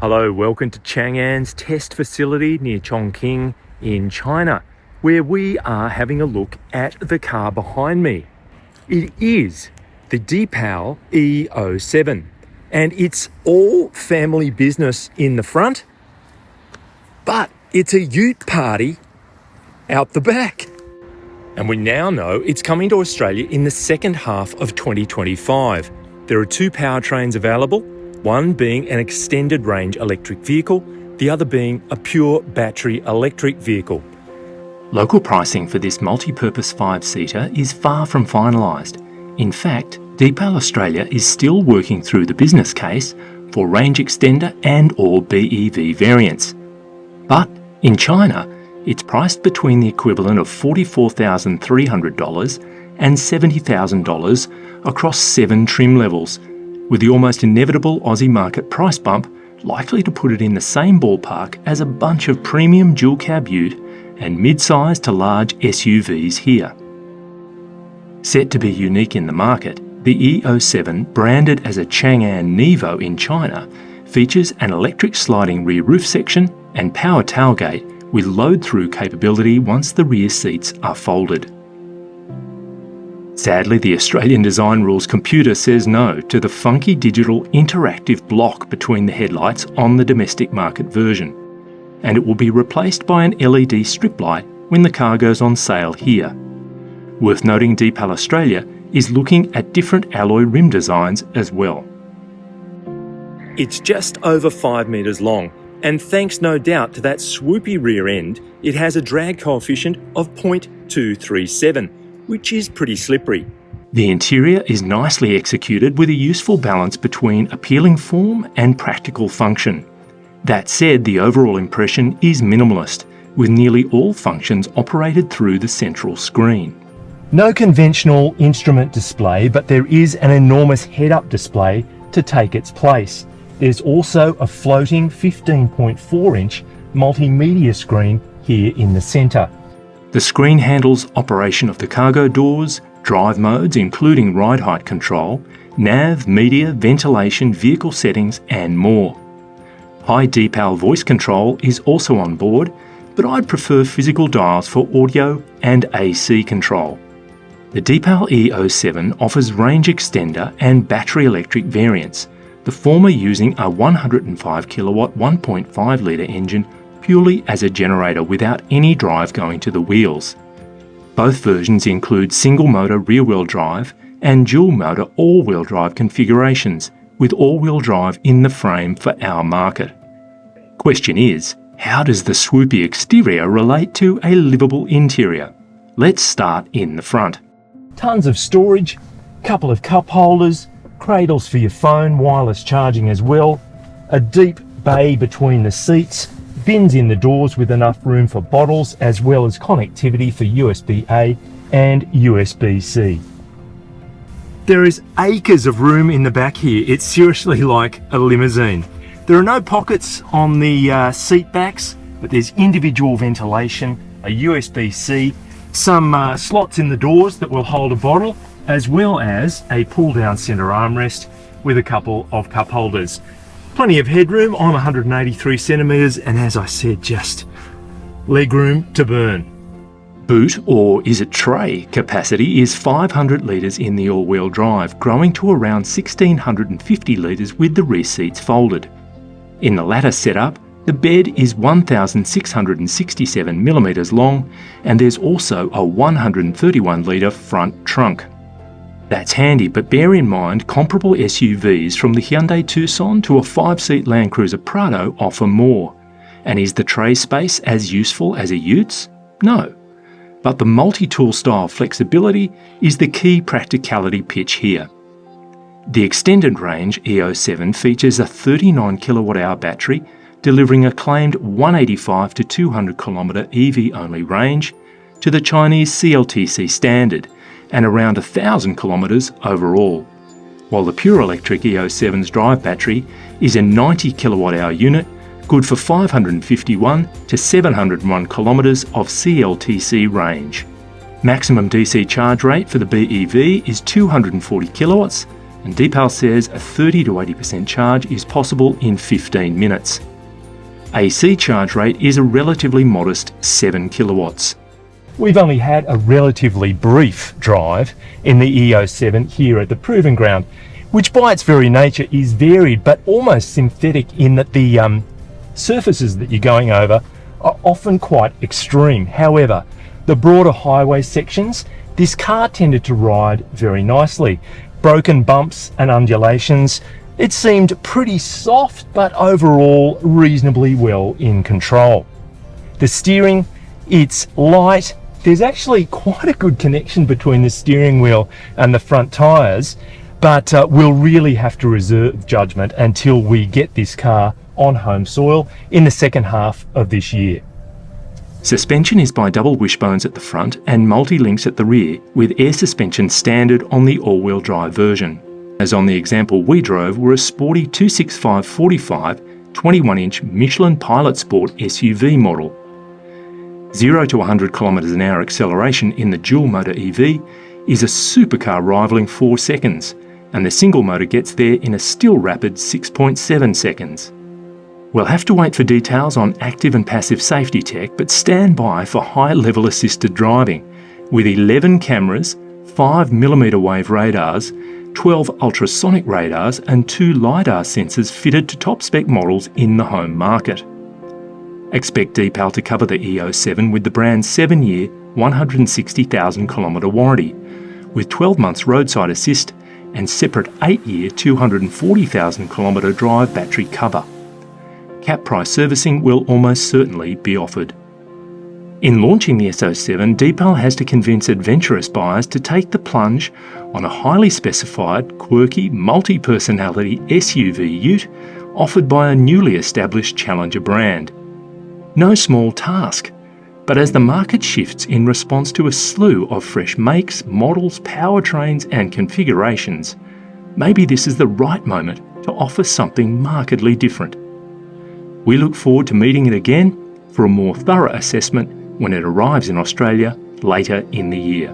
Hello, welcome to Chang'an's test facility near Chongqing in China, where we are having a look at the car behind me. It is the Deepal E07, and it's all family business in the front, but it's a ute party out the back. And we now know it's coming to Australia in the second half of 2025. There are two powertrains available, one being an extended range electric vehicle, the other being a pure battery electric vehicle. Local pricing for this multi-purpose 5-seater is far from finalised. In fact, Deepal Australia is still working through the business case for range extender and or BEV variants. But in China, it's priced between the equivalent of $44,300 and $70,000 across 7 trim levels, with the almost inevitable Aussie market price bump likely to put it in the same ballpark as a bunch of premium dual-cab ute and mid-size to large SUVs here. Set to be unique in the market, the E07, branded as a Chang'an Nevo in China, features an electric sliding rear roof section and power tailgate with load-through capability once the rear seats are folded. Sadly, the Australian Design Rules computer says no to the funky digital interactive block between the headlights on the domestic market version, and it will be replaced by an LED strip light when the car goes on sale here. Worth noting, Deepal Australia is looking at different alloy rim designs as well. It's just over 5 metres long, and thanks no doubt to that swoopy rear end, it has a drag coefficient of 0.237, which is pretty slippery. The interior is nicely executed with a useful balance between appealing form and practical function. That said, the overall impression is minimalist, with nearly all functions operated through the central screen. No conventional instrument display, but there is an enormous head-up display to take its place. There's also a floating 15.4-inch multimedia screen here in the centre. The screen handles operation of the cargo doors, drive modes including ride height control, nav, media, ventilation, vehicle settings and more. High Deepal voice control is also on board, but I'd prefer physical dials for audio and AC control. The Deepal E07 offers range extender and battery electric variants, the former using a 105 kilowatt 1.5 litre engine purely as a generator without any drive going to the wheels. Both versions include single-motor rear-wheel drive and dual-motor all-wheel drive configurations, with all-wheel drive in the frame for our market. Question is, how does the swoopy exterior relate to a livable interior? Let's start in the front. Tons of storage, couple of cup holders, cradles for your phone, wireless charging as well, a deep bay between the seats, bins in the doors with enough room for bottles as well as connectivity for USB-A and USB-C. There is acres of room in the back here. It's seriously like a limousine. There are no pockets on the seat backs, but there's individual ventilation, a USB-C, some slots in the doors that will hold a bottle, as well as a pull-down centre armrest with a couple of cup holders. Plenty of headroom. I'm 183 centimetres and, as I said, just legroom to burn. Boot, or is it tray, capacity is 500 litres in the all-wheel drive, growing to around 1,650 litres with the rear seats folded. In the latter setup, the bed is 1,667 millimetres long, and there's also a 131 litre front trunk. That's handy, but bear in mind comparable SUVs from the Hyundai Tucson to a 5-seat Land Cruiser Prado offer more. And is the tray space as useful as a ute's? No. But the multi-tool style flexibility is the key practicality pitch here. The extended range E07 features a 39 kilowatt-hour battery, delivering a claimed 185 to 200 kilometre EV-only range to the Chinese CLTC standard, and around 1,000 kilometres overall, while the pure electric E07's drive battery is a 90 kilowatt-hour unit, good for 551 to 701 kilometres of CLTC range. Maximum DC charge rate for the BEV is 240 kilowatts, and Deepal says a 30 to 80% charge is possible in 15 minutes. AC charge rate is a relatively modest 7 kilowatts. We've only had a relatively brief drive in the E07 here at the Proving Ground, which by its very nature is varied but almost synthetic in that the surfaces that you're going over are often quite extreme. However, the broader highway sections, this car tended to ride very nicely. Broken bumps and undulations, it seemed pretty soft but overall reasonably well in control. The steering, it's light. There's actually quite a good connection between the steering wheel and the front tyres, but we'll really have to reserve judgment until we get this car on home soil in the second half of this year. Suspension is by double wishbones at the front and multi-links at the rear, with air suspension standard on the all-wheel drive version. As on the example we drove were a sporty 265/45 21-inch Michelin Pilot Sport SUV model. 0 to 100 km/h acceleration in the dual-motor EV is a supercar rivalling 4 seconds, and the single motor gets there in a still rapid 6.7 seconds. We'll have to wait for details on active and passive safety tech, but stand by for high-level assisted driving, with 11 cameras, 5mm wave radars, 12 ultrasonic radars and 2 LiDAR sensors fitted to top-spec models in the home market. Expect Deepal to cover the E07 with the brand's 7-year, 160,000 km warranty, with 12 months roadside assist and separate 8-year, 240,000 km drive battery cover. Cap price servicing will almost certainly be offered. In launching the S07, Deepal has to convince adventurous buyers to take the plunge on a highly specified, quirky, multi-personality SUV-ute offered by a newly established challenger brand. No small task, but as the market shifts in response to a slew of fresh makes, models, powertrains and configurations, maybe this is the right moment to offer something markedly different. We look forward to meeting it again for a more thorough assessment when it arrives in Australia later in the year.